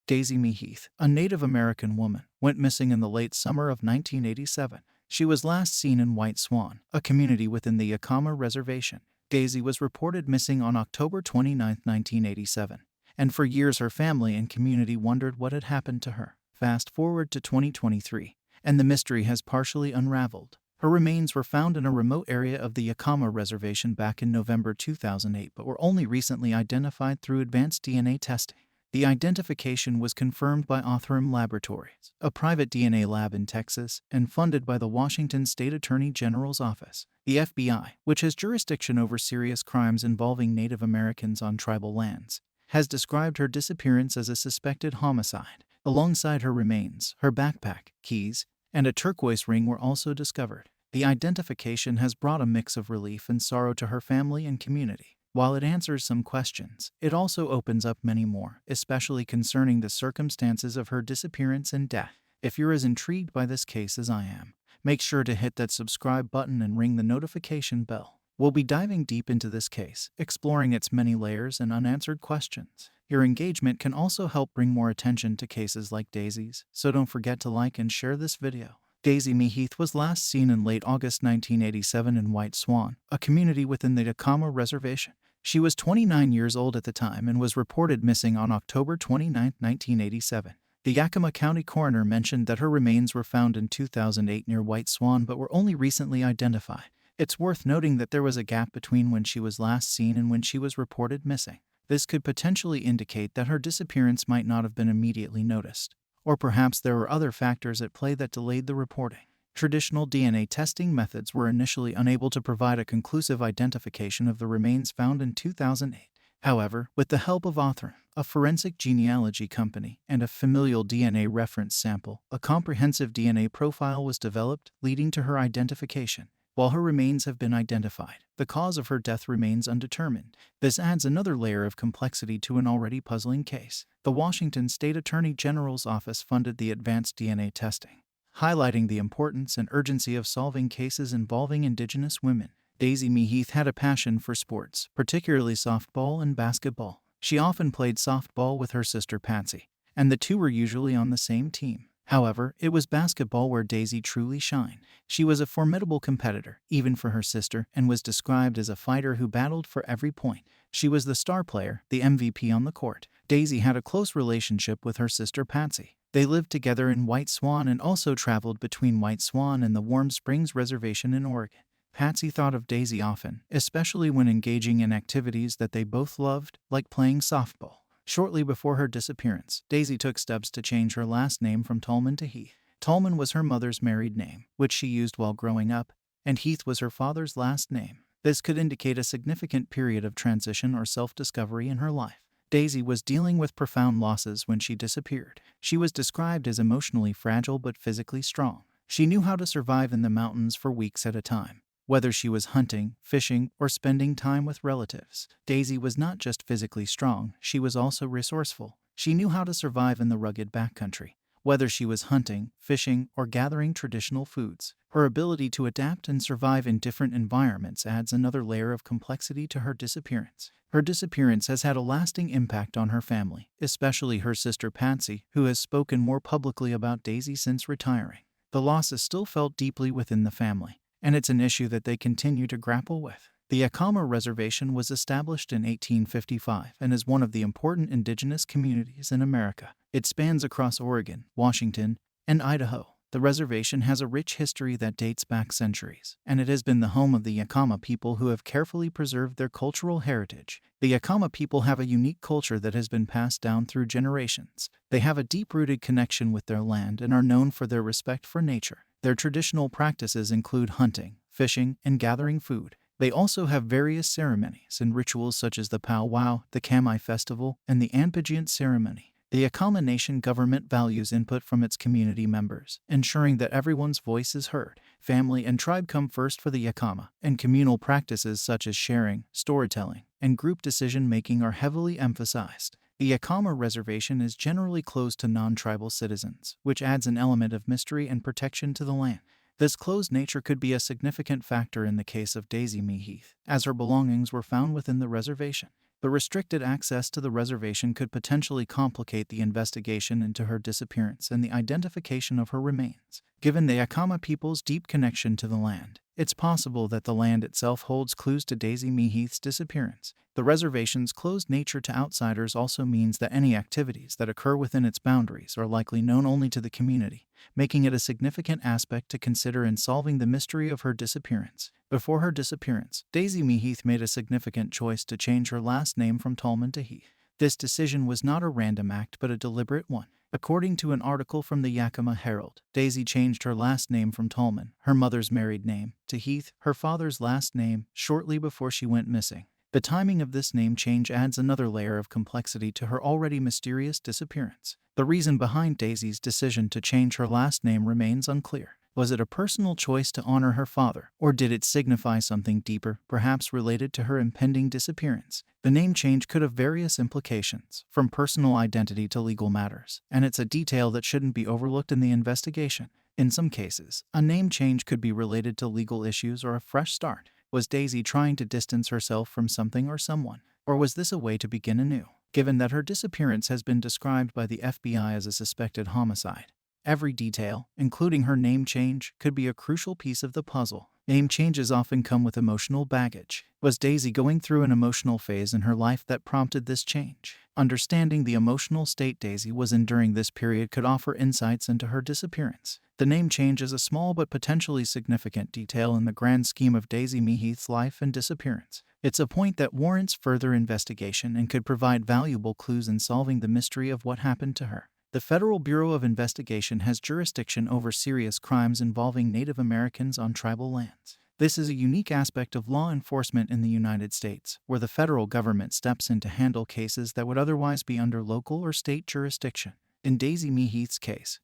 Daisy Mae Heath, a Native American woman, went missing in the late summer of 1987. She was last seen in White Swan, a community within the Yakama Reservation. Daisy was reported missing on October 29, 1987, and for years her family and community wondered what had happened to her. Fast forward to 2023, and the mystery has partially unraveled. Her remains were found in a remote area of the Yakama Reservation back in November 2008 but were only recently identified through advanced DNA testing. The identification was confirmed by Othram Laboratories, a private DNA lab in Texas, and funded by the Washington State Attorney General's Office. The FBI, which has jurisdiction over serious crimes involving Native Americans on tribal lands, has described her disappearance as a suspected homicide. Alongside her remains, her backpack, keys, and a turquoise ring were also discovered. The identification has brought a mix of relief and sorrow to her family and community. While it answers some questions, it also opens up many more, especially concerning the circumstances of her disappearance and death. If you're as intrigued by this case as I am, make sure to hit that subscribe button and ring the notification bell. We'll be diving deep into this case, exploring its many layers and unanswered questions. Your engagement can also help bring more attention to cases like Daisy's, so don't forget to like and share this video. Daisy Mae Heath was last seen in late August 1987 in White Swan, a community within the Yakama Reservation. She was 29 years old at the time and was reported missing on October 29, 1987. The Yakama County coroner mentioned that her remains were found in 2008 near White Swan but were only recently identified. It's worth noting that there was a gap between when she was last seen and when she was reported missing. This could potentially indicate that her disappearance might not have been immediately noticed, or perhaps there were other factors at play that delayed the reporting. Traditional DNA testing methods were initially unable to provide a conclusive identification of the remains found in 2008. However, with the help of Othram, a forensic genealogy company, and a familial DNA reference sample, a comprehensive DNA profile was developed, leading to her identification. While her remains have been identified, the cause of her death remains undetermined. This adds another layer of complexity to an already puzzling case. The Washington State Attorney General's Office funded the advanced DNA testing, highlighting the importance and urgency of solving cases involving Indigenous women. Daisy Mae Heath had a passion for sports, particularly softball and basketball. She often played softball with her sister Patsy, and the two were usually on the same team. However, it was basketball where Daisy truly shined. She was a formidable competitor, even for her sister, and was described as a fighter who battled for every point. She was the star player, the MVP on the court. Daisy had a close relationship with her sister Patsy. They lived together in White Swan and also traveled between White Swan and the Warm Springs Reservation in Oregon. Patsy thought of Daisy often, especially when engaging in activities that they both loved, like playing softball. Shortly before her disappearance, Daisy took steps to change her last name from Tallman to Heath. Tallman was her mother's married name, which she used while growing up, and Heath was her father's last name. This could indicate a significant period of transition or self-discovery in her life. Daisy was dealing with profound losses when she disappeared. She was described as emotionally fragile but physically strong. She knew how to survive in the mountains for weeks at a time, whether she was hunting, fishing, or spending time with relatives. Daisy was not just physically strong, she was also resourceful. She knew how to survive in the rugged backcountry, whether she was hunting, fishing, or gathering traditional foods. Her ability to adapt and survive in different environments adds another layer of complexity to her disappearance. Her disappearance has had a lasting impact on her family, especially her sister Patsy, who has spoken more publicly about Daisy since retiring. The loss is still felt deeply within the family, and it's an issue that they continue to grapple with. The Yakama Reservation was established in 1855 and is one of the important indigenous communities in America. It spans across Oregon, Washington, and Idaho. The reservation has a rich history that dates back centuries, and it has been the home of the Yakama people who have carefully preserved their cultural heritage. The Yakama people have a unique culture that has been passed down through generations. They have a deep-rooted connection with their land and are known for their respect for nature. Their traditional practices include hunting, fishing, and gathering food. They also have various ceremonies and rituals such as the powwow, the Kamai festival, and the Anpajient ceremony. The Yakama Nation government values input from its community members, ensuring that everyone's voice is heard. Family and tribe come first for the Yakama, and communal practices such as sharing, storytelling, and group decision-making are heavily emphasized. The Yakama Reservation is generally closed to non-tribal citizens, which adds an element of mystery and protection to the land. This closed nature could be a significant factor in the case of Daisy Mae Heath, as her belongings were found within the reservation. The restricted access to the reservation could potentially complicate the investigation into her disappearance and the identification of her remains. Given the Yakama people's deep connection to the land, it's possible that the land itself holds clues to Daisy Mae Heath's disappearance. The reservation's closed nature to outsiders also means that any activities that occur within its boundaries are likely known only to the community, making it a significant aspect to consider in solving the mystery of her disappearance. Before her disappearance, Daisy Mae Heath made a significant choice to change her last name from Tolman to Heath. This decision was not a random act but a deliberate one. According to an article from the Yakama Herald, Daisy changed her last name from Tolman, her mother's married name, to Heath, her father's last name, shortly before she went missing. The timing of this name change adds another layer of complexity to her already mysterious disappearance. The reason behind Daisy's decision to change her last name remains unclear. Was it a personal choice to honor her father, or did it signify something deeper, perhaps related to her impending disappearance? The name change could have various implications, from personal identity to legal matters, and it's a detail that shouldn't be overlooked in the investigation. In some cases, a name change could be related to legal issues or a fresh start. Was Daisy trying to distance herself from something or someone? Or was this a way to begin anew? Given that her disappearance has been described by the FBI as a suspected homicide, every detail, including her name change, could be a crucial piece of the puzzle. Name changes often come with emotional baggage. Was Daisy going through an emotional phase in her life that prompted this change? Understanding the emotional state Daisy was in during this period could offer insights into her disappearance. The name change is a small but potentially significant detail in the grand scheme of Daisy Mae Heath's life and disappearance. It's a point that warrants further investigation and could provide valuable clues in solving the mystery of what happened to her. The Federal Bureau of Investigation has jurisdiction over serious crimes involving Native Americans on tribal lands. This is a unique aspect of law enforcement in the United States, where the federal government steps in to handle cases that would otherwise be under local or state jurisdiction. In Daisy Mae Heath's case,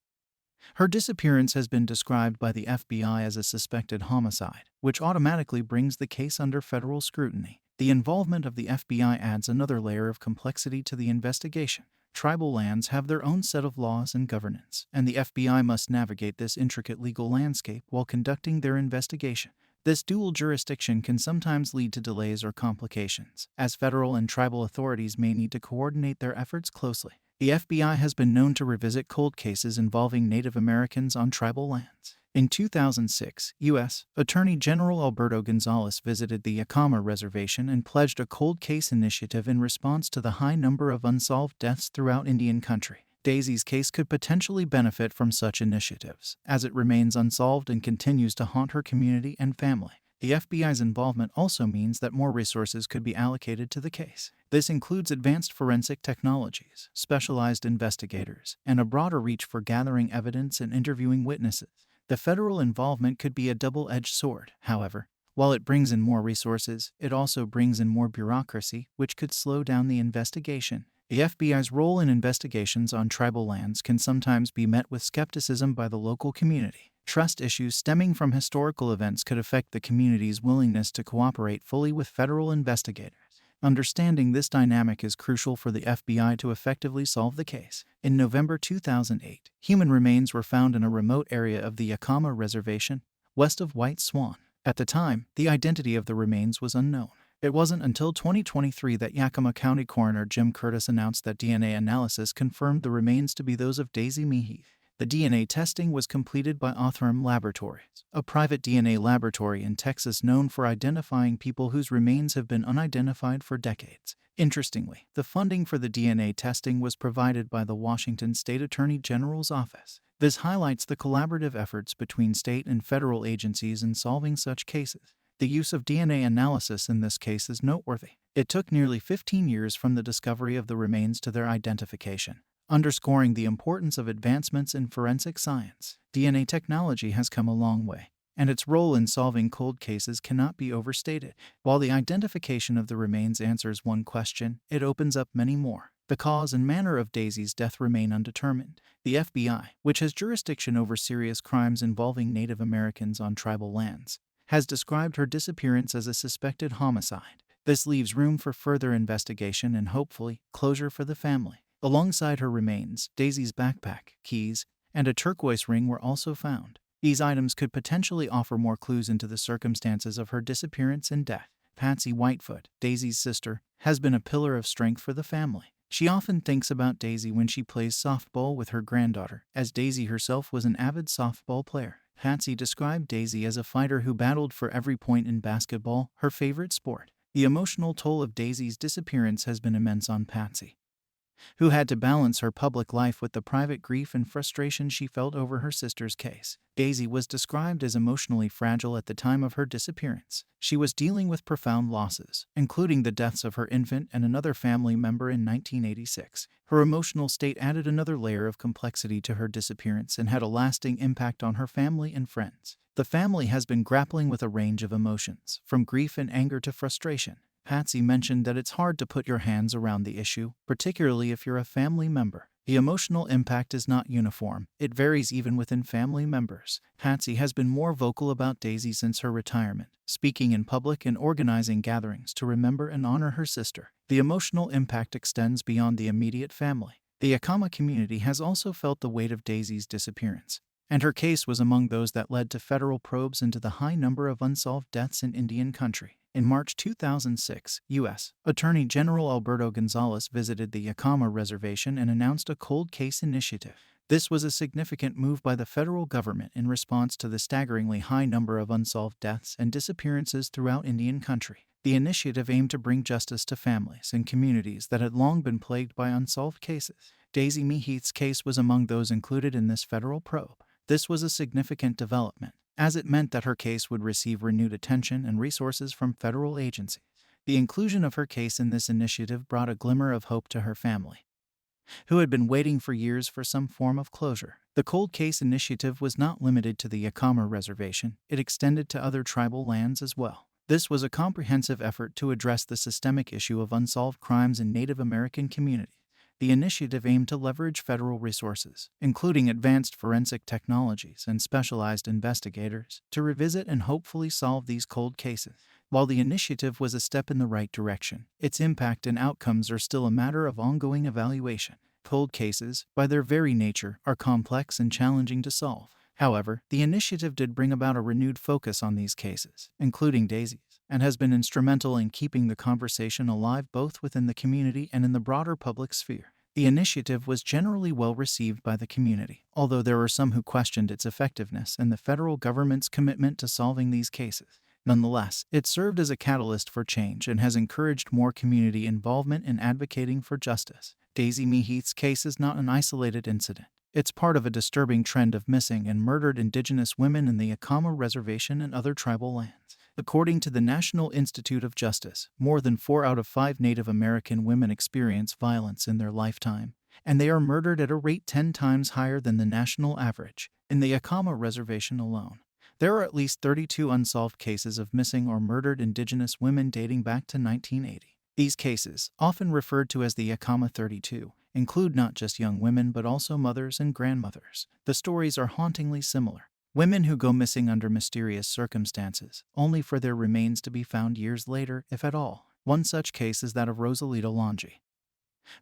her disappearance has been described by the FBI as a suspected homicide, which automatically brings the case under federal scrutiny. The involvement of the FBI adds another layer of complexity to the investigation. Tribal lands have their own set of laws and governance, and the FBI must navigate this intricate legal landscape while conducting their investigation. This dual jurisdiction can sometimes lead to delays or complications, as federal and tribal authorities may need to coordinate their efforts closely. The FBI has been known to revisit cold cases involving Native Americans on tribal lands. In 2006, U.S. Attorney General Alberto Gonzales visited the Yakama Reservation and pledged a cold case initiative in response to the high number of unsolved deaths throughout Indian country. Daisy's case could potentially benefit from such initiatives, as it remains unsolved and continues to haunt her community and family. The FBI's involvement also means that more resources could be allocated to the case. This includes advanced forensic technologies, specialized investigators, and a broader reach for gathering evidence and interviewing witnesses. The federal involvement could be a double-edged sword, however. While it brings in more resources, it also brings in more bureaucracy, which could slow down the investigation. The FBI's role in investigations on tribal lands can sometimes be met with skepticism by the local community. Trust issues stemming from historical events could affect the community's willingness to cooperate fully with federal investigators. Understanding this dynamic is crucial for the FBI to effectively solve the case. In November 2008, human remains were found in a remote area of the Yakama Reservation, west of White Swan. At the time, the identity of the remains was unknown. It wasn't until 2023 that Yakama County Coroner Jim Curtis announced that DNA analysis confirmed the remains to be those of Daisy Mae Heath. The DNA testing was completed by Othram Laboratories, a private DNA laboratory in Texas known for identifying people whose remains have been unidentified for decades. Interestingly, the funding for the DNA testing was provided by the Washington State Attorney General's office. This highlights the collaborative efforts between state and federal agencies in solving such cases. The use of DNA analysis in this case is noteworthy. It took nearly 15 years from the discovery of the remains to their identification, underscoring the importance of advancements in forensic science. DNA technology has come a long way, and its role in solving cold cases cannot be overstated. While the identification of the remains answers one question, it opens up many more. The cause and manner of Daisy's death remain undetermined. The FBI, which has jurisdiction over serious crimes involving Native Americans on tribal lands, has described her disappearance as a suspected homicide. This leaves room for further investigation and hopefully closure for the family. Alongside her remains, Daisy's backpack, keys, and a turquoise ring were also found. These items could potentially offer more clues into the circumstances of her disappearance and death. Patsy Whitefoot, Daisy's sister, has been a pillar of strength for the family. She often thinks about Daisy when she plays softball with her granddaughter, as Daisy herself was an avid softball player. Patsy described Daisy as a fighter who battled for every point in basketball, her favorite sport. The emotional toll of Daisy's disappearance has been immense on Patsy, who had to balance her public life with the private grief and frustration she felt over her sister's case. Daisy was described as emotionally fragile at the time of her disappearance. She was dealing with profound losses, including the deaths of her infant and another family member in 1986. Her emotional state added another layer of complexity to her disappearance and had a lasting impact on her family and friends. The family has been grappling with a range of emotions, from grief and anger to frustration. Patsy mentioned that it's hard to put your hands around the issue, particularly if you're a family member. The emotional impact is not uniform. It varies even within family members. Patsy has been more vocal about Daisy since her retirement, speaking in public and organizing gatherings to remember and honor her sister. The emotional impact extends beyond the immediate family. The Yakama community has also felt the weight of Daisy's disappearance, and her case was among those that led to federal probes into the high number of unsolved deaths in Indian country. In March 2006, U.S. Attorney General Alberto Gonzales visited the Yakama Reservation and announced a cold case initiative. This was a significant move by the federal government in response to the staggeringly high number of unsolved deaths and disappearances throughout Indian country. The initiative aimed to bring justice to families and communities that had long been plagued by unsolved cases. Daisy Mae Heath's case was among those included in this federal probe. This was a significant development, as it meant that her case would receive renewed attention and resources from federal agencies. The inclusion of her case in this initiative brought a glimmer of hope to her family, who had been waiting for years for some form of closure. The cold case initiative was not limited to the Yakama Reservation, it extended to other tribal lands as well. This was a comprehensive effort to address the systemic issue of unsolved crimes in Native American communities. The initiative aimed to leverage federal resources, including advanced forensic technologies and specialized investigators, to revisit and hopefully solve these cold cases. While the initiative was a step in the right direction, its impact and outcomes are still a matter of ongoing evaluation. Cold cases, by their very nature, are complex and challenging to solve. However, the initiative did bring about a renewed focus on these cases, including Daisy's, and has been instrumental in keeping the conversation alive both within the community and in the broader public sphere. The initiative was generally well received by the community, although there were some who questioned its effectiveness and the federal government's commitment to solving these cases. Nonetheless, it served as a catalyst for change and has encouraged more community involvement in advocating for justice. Daisy Mae Heath's case is not an isolated incident. It's part of a disturbing trend of missing and murdered Indigenous women in the Yakama Reservation and other tribal lands. According to the National Institute of Justice, more than 4 out of 5 Native American women experience violence in their lifetime, and they are murdered at a rate 10 times higher than the national average. In the Yakama Reservation alone, there are at least 32 unsolved cases of missing or murdered Indigenous women dating back to 1980. These cases, often referred to as the Yakama 32, include not just young women but also mothers and grandmothers. The stories are hauntingly similar. Women who go missing under mysterious circumstances, only for their remains to be found years later, if at all. One such case is that of Rosalita Longi,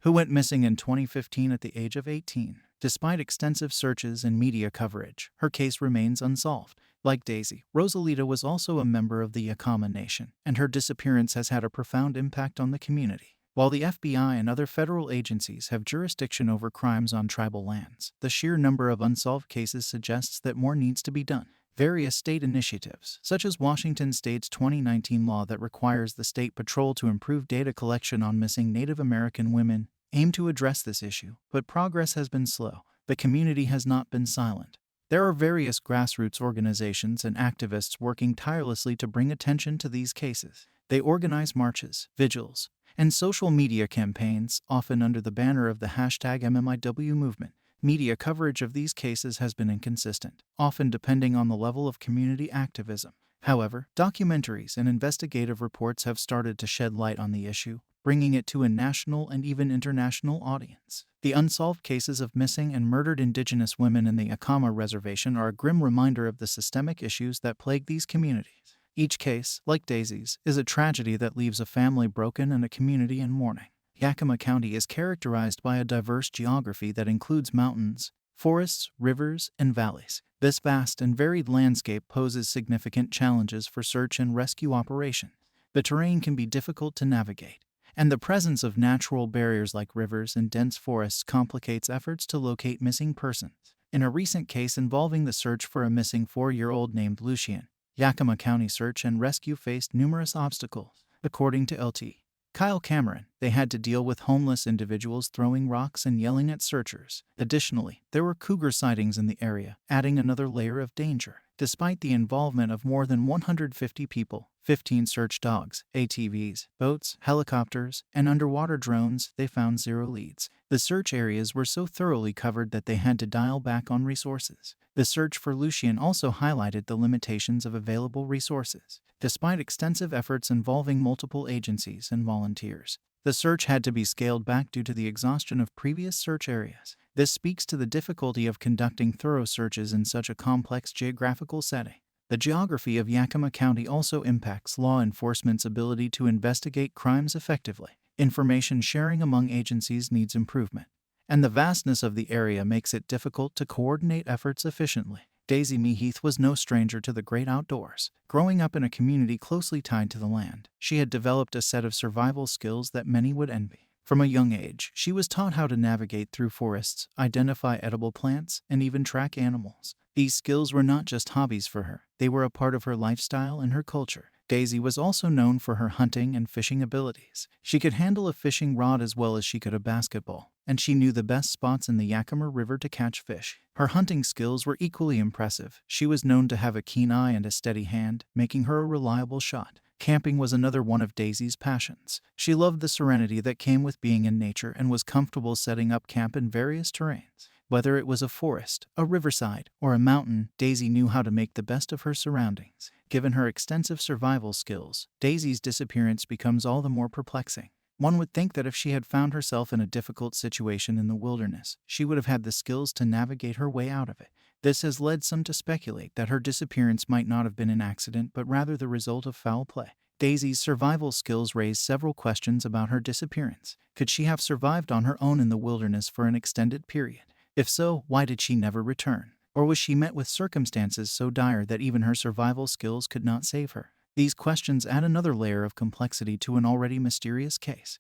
who went missing in 2015 at the age of 18. Despite extensive searches and media coverage, her case remains unsolved. Like Daisy, Rosalita was also a member of the Yakama Nation, and her disappearance has had a profound impact on the community. While the FBI and other federal agencies have jurisdiction over crimes on tribal lands, the sheer number of unsolved cases suggests that more needs to be done. Various state initiatives, such as Washington State's 2019 law that requires the State Patrol to improve data collection on missing Native American women, aim to address this issue, but progress has been slow. The community has not been silent. There are various grassroots organizations and activists working tirelessly to bring attention to these cases. They organize marches, vigils, and social media campaigns, often under the banner of the #MMIW movement. Media coverage of these cases has been inconsistent, often depending on the level of community activism. However, documentaries and investigative reports have started to shed light on the issue, bringing it to a national and even international audience. The unsolved cases of missing and murdered Indigenous women in the Yakama Reservation are a grim reminder of the systemic issues that plague these communities. Each case, like Daisy's, is a tragedy that leaves a family broken and a community in mourning. Yakama County is characterized by a diverse geography that includes mountains, forests, rivers, and valleys. This vast and varied landscape poses significant challenges for search and rescue operations. The terrain can be difficult to navigate, and the presence of natural barriers like rivers and dense forests complicates efforts to locate missing persons. In a recent case involving the search for a missing 4-year-old named Lucien, Yakama County search and rescue faced numerous obstacles. According to LT. Kyle Cameron, they had to deal with homeless individuals throwing rocks and yelling at searchers. Additionally, there were cougar sightings in the area, adding another layer of danger. Despite the involvement of more than 150 people, 15 search dogs, ATVs, boats, helicopters, and underwater drones, they found 0 leads. The search areas were so thoroughly covered that they had to dial back on resources. The search for Lucien also highlighted the limitations of available resources. Despite extensive efforts involving multiple agencies and volunteers, the search had to be scaled back due to the exhaustion of previous search areas. This speaks to the difficulty of conducting thorough searches in such a complex geographical setting. The geography of Yakama County also impacts law enforcement's ability to investigate crimes effectively. Information sharing among agencies needs improvement, and the vastness of the area makes it difficult to coordinate efforts efficiently. Daisy Mae Heath was no stranger to the great outdoors. Growing up in a community closely tied to the land, she had developed a set of survival skills that many would envy. From a young age, she was taught how to navigate through forests, identify edible plants, and even track animals. These skills were not just hobbies for her, they were a part of her lifestyle and her culture. Daisy was also known for her hunting and fishing abilities. She could handle a fishing rod as well as she could a basketball, and she knew the best spots in the Yakama River to catch fish. Her hunting skills were equally impressive. She was known to have a keen eye and a steady hand, making her a reliable shot. Camping was another one of Daisy's passions. She loved the serenity that came with being in nature and was comfortable setting up camp in various terrains. Whether it was a forest, a riverside, or a mountain, Daisy knew how to make the best of her surroundings. Given her extensive survival skills, Daisy's disappearance becomes all the more perplexing. One would think that if she had found herself in a difficult situation in the wilderness, she would have had the skills to navigate her way out of it. This has led some to speculate that her disappearance might not have been an accident but rather the result of foul play. Daisy's survival skills raise several questions about her disappearance. Could she have survived on her own in the wilderness for an extended period? If so, why did she never return? Or was she met with circumstances so dire that even her survival skills could not save her? These questions add another layer of complexity to an already mysterious case.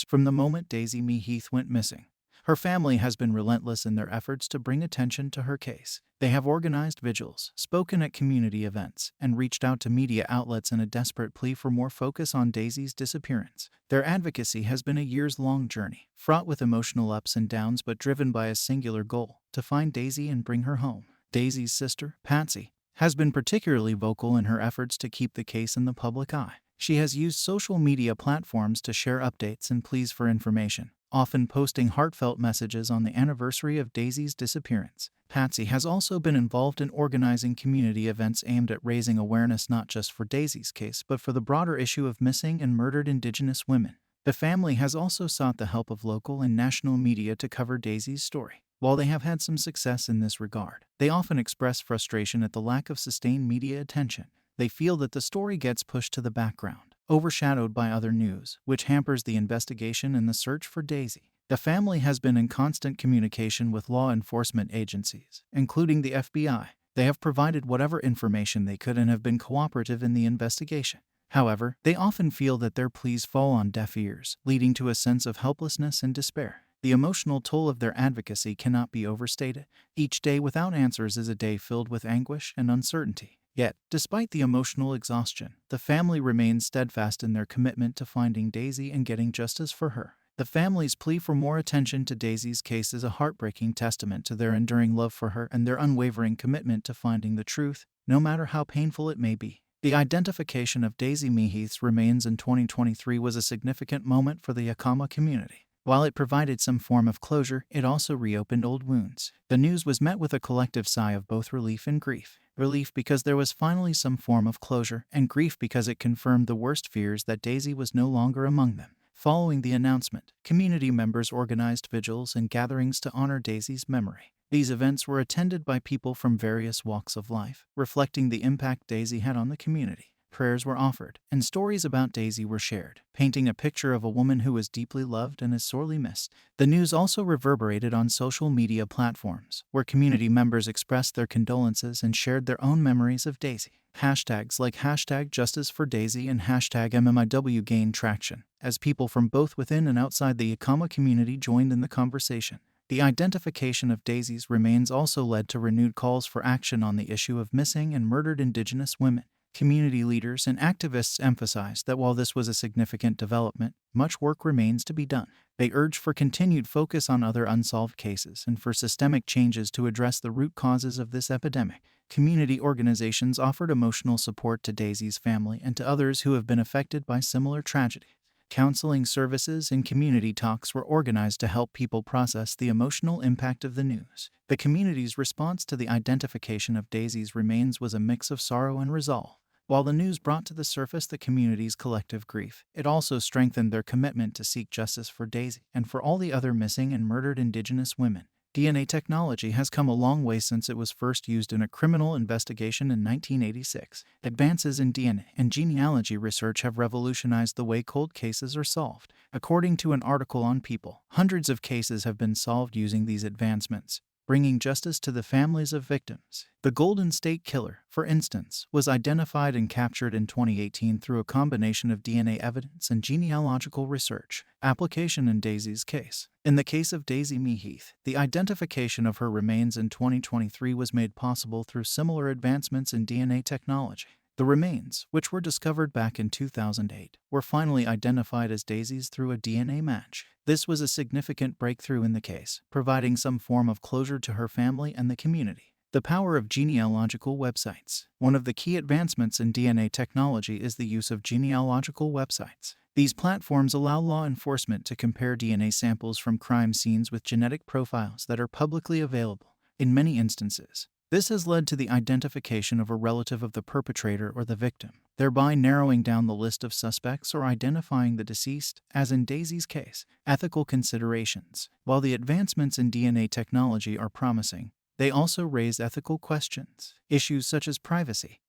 From the moment Daisy Mae Heath went missing, her family has been relentless in their efforts to bring attention to her case. They have organized vigils, spoken at community events, and reached out to media outlets in a desperate plea for more focus on Daisy's disappearance. Their advocacy has been a years-long journey, fraught with emotional ups and downs but driven by a singular goal: to find Daisy and bring her home. Daisy's sister, Patsy, has been particularly vocal in her efforts to keep the case in the public eye. She has used social media platforms to share updates and pleas for information, often posting heartfelt messages on the anniversary of Daisy's disappearance. Patsy has also been involved in organizing community events aimed at raising awareness not just for Daisy's case but for the broader issue of missing and murdered Indigenous women. The family has also sought the help of local and national media to cover Daisy's story. While they have had some success in this regard, they often express frustration at the lack of sustained media attention. They feel that the story gets pushed to the background, overshadowed by other news, which hampers the investigation and the search for Daisy. The family has been in constant communication with law enforcement agencies, including the FBI. They have provided whatever information they could and have been cooperative in the investigation. However, they often feel that their pleas fall on deaf ears, leading to a sense of helplessness and despair. The emotional toll of their advocacy cannot be overstated. Each day without answers is a day filled with anguish and uncertainty. Yet, despite the emotional exhaustion, the family remains steadfast in their commitment to finding Daisy and getting justice for her. The family's plea for more attention to Daisy's case is a heartbreaking testament to their enduring love for her and their unwavering commitment to finding the truth, no matter how painful it may be. The identification of Daisy Mae Heath's remains in 2023 was a significant moment for the Yakama community. While it provided some form of closure, it also reopened old wounds. The news was met with a collective sigh of both relief and grief. Relief because there was finally some form of closure, and grief because it confirmed the worst fears that Daisy was no longer among them. Following the announcement, community members organized vigils and gatherings to honor Daisy's memory. These events were attended by people from various walks of life, reflecting the impact Daisy had on the community. Prayers were offered, and stories about Daisy were shared, painting a picture of a woman who was deeply loved and is sorely missed. The news also reverberated on social media platforms, where community members expressed their condolences and shared their own memories of Daisy. Hashtags like #JusticeForDaisy and #MMIW gained traction, as people from both within and outside the Yakama community joined in the conversation. The identification of Daisy's remains also led to renewed calls for action on the issue of missing and murdered Indigenous women. Community leaders and activists emphasized that while this was a significant development, much work remains to be done. They urged for continued focus on other unsolved cases and for systemic changes to address the root causes of this epidemic. Community organizations offered emotional support to Daisy's family and to others who have been affected by similar tragedies. Counseling services and community talks were organized to help people process the emotional impact of the news. The community's response to the identification of Daisy's remains was a mix of sorrow and resolve. While the news brought to the surface the community's collective grief, it also strengthened their commitment to seek justice for Daisy and for all the other missing and murdered Indigenous women. DNA technology has come a long way since it was first used in a criminal investigation in 1986. Advances in DNA and genealogy research have revolutionized the way cold cases are solved. According to an article on People, hundreds of cases have been solved using these advancements, bringing justice to the families of victims. The Golden State Killer, for instance, was identified and captured in 2018 through a combination of DNA evidence and genealogical research. Application in Daisy's case. In the case of Daisy Mae Heath, the identification of her remains in 2023 was made possible through similar advancements in DNA technology. The remains, which were discovered back in 2008, were finally identified as Daisy's through a DNA match. This was a significant breakthrough in the case, providing some form of closure to her family and the community. The power of genealogical websites. One of the key advancements in DNA technology is the use of genealogical websites. These platforms allow law enforcement to compare DNA samples from crime scenes with genetic profiles that are publicly available. In many instances, this has led to the identification of a relative of the perpetrator or the victim, thereby narrowing down the list of suspects or identifying the deceased, as in Daisy's case. Ethical considerations. While the advancements in DNA technology are promising, they also raise ethical questions. Issues such as privacy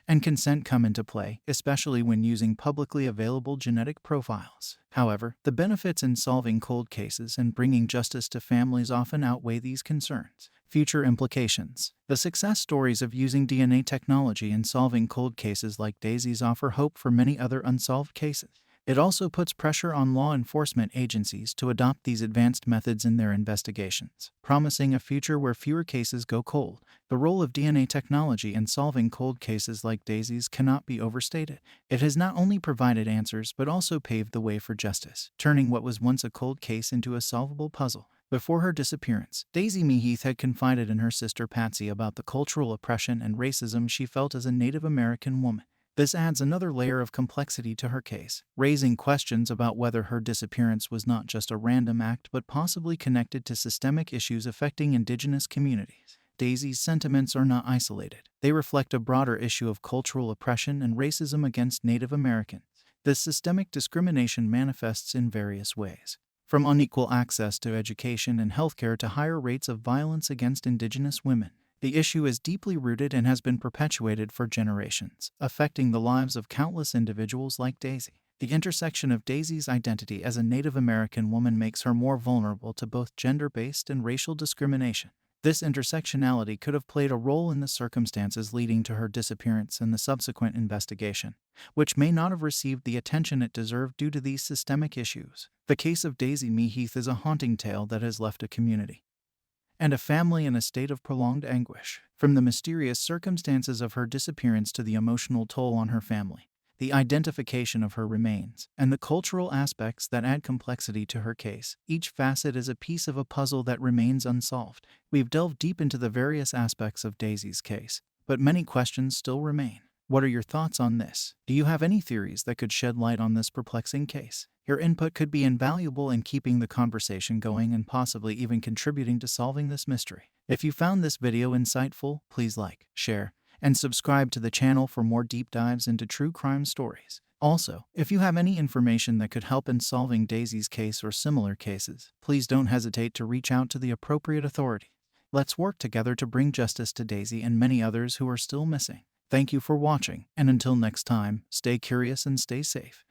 and consent come into play, especially when using publicly available genetic profiles. However, the benefits in solving cold cases and bringing justice to families often outweigh these concerns. Future implications. The success stories of using DNA technology in solving cold cases like Daisy's offer hope for many other unsolved cases. It also puts pressure on law enforcement agencies to adopt these advanced methods in their investigations, promising a future where fewer cases go cold. The role of DNA technology in solving cold cases like Daisy's cannot be overstated. It has not only provided answers but also paved the way for justice, turning what was once a cold case into a solvable puzzle. Before her disappearance, Daisy Mae Heath had confided in her sister Patsy about the cultural oppression and racism she felt as a Native American woman. This adds another layer of complexity to her case, raising questions about whether her disappearance was not just a random act but possibly connected to systemic issues affecting Indigenous communities. Daisy's sentiments are not isolated. They reflect a broader issue of cultural oppression and racism against Native Americans. This systemic discrimination manifests in various ways, from unequal access to education and healthcare to higher rates of violence against Indigenous women. The issue is deeply rooted and has been perpetuated for generations, affecting the lives of countless individuals like Daisy. The intersection of Daisy's identity as a Native American woman makes her more vulnerable to both gender-based and racial discrimination. This intersectionality could have played a role in the circumstances leading to her disappearance and the subsequent investigation, which may not have received the attention it deserved due to these systemic issues. The case of Daisy Mae Heath is a haunting tale that has left a community and a family in a state of prolonged anguish. From the mysterious circumstances of her disappearance to the emotional toll on her family, the identification of her remains, and the cultural aspects that add complexity to her case, each facet is a piece of a puzzle that remains unsolved. We've delved deep into the various aspects of Daisy's case, but many questions still remain. What are your thoughts on this? Do you have any theories that could shed light on this perplexing case? Your input could be invaluable in keeping the conversation going and possibly even contributing to solving this mystery. If you found this video insightful, please like, share, and subscribe to the channel for more deep dives into true crime stories. Also, if you have any information that could help in solving Daisy's case or similar cases, please don't hesitate to reach out to the appropriate authority. Let's work together to bring justice to Daisy and many others who are still missing. Thank you for watching, and until next time, stay curious and stay safe.